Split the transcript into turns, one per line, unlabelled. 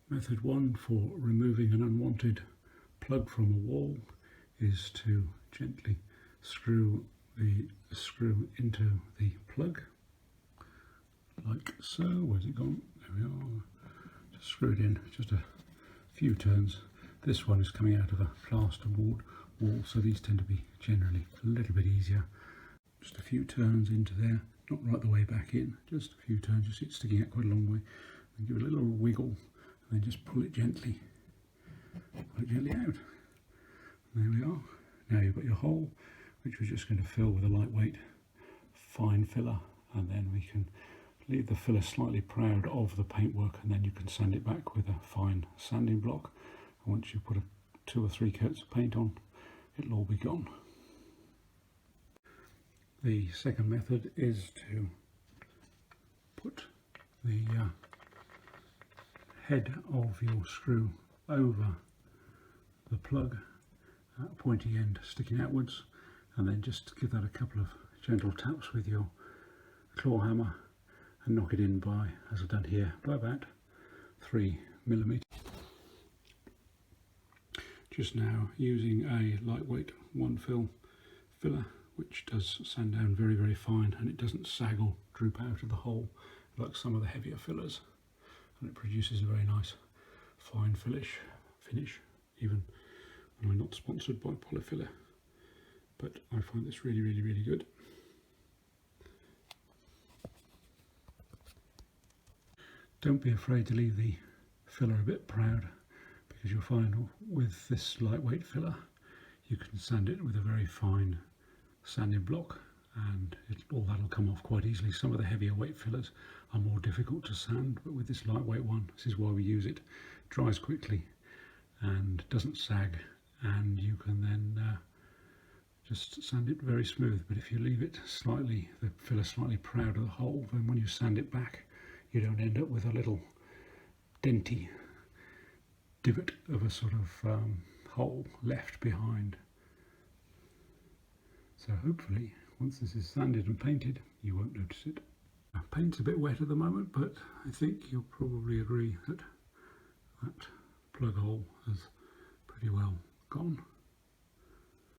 Method 1 for removing an unwanted plug from a wall is to gently screw the screw into the plug, like so. Where's it gone? There we are. Just screw it in, just a few turns. This one is coming out of a plasterboard wall, so these tend to be generally a little bit easier. Just a few turns into there, not right the way back in, just a few turns. You see it sticking out quite a long way. And give it a little wiggle, and then just pull it gently out. There we are. Now you've got your hole, which we're just going to fill with a lightweight fine filler, and then we can leave the filler slightly proud of the paintwork, and then you can sand it back with a fine sanding block. And once you put 2 or 3 coats of paint on, it'll all be gone. The second method is to put the head of your screw over the plug, pointy end sticking outwards, and then just give that a couple of gentle taps with your claw hammer and knock it in by, as I've done here, by about 3mm. Just now using a lightweight 1 filler, which does sand down very, very fine, and it doesn't sag or droop out of the hole like some of the heavier fillers, and it produces a very nice fine finish, even when I'm not sponsored by Polyfiller, but I find this really, really, really good. Don't be afraid to leave the filler a bit proud, because you'll find with this lightweight filler you can sand it with a very fine sanding block, and all that'll come off quite easily. Some of the heavier weight fillers are more difficult to sand, but with this lightweight one, this is why we use it. It dries quickly and doesn't sag, and you can then just sand it very smooth. But if you leave it slightly, the filler slightly proud of the hole, then when you sand it back, you don't end up with a little denty divot of a sort of hole left behind. So hopefully, once this is sanded and painted, you won't notice it. Paint's a bit wet at the moment, but I think you'll probably agree that that plug hole has pretty well gone.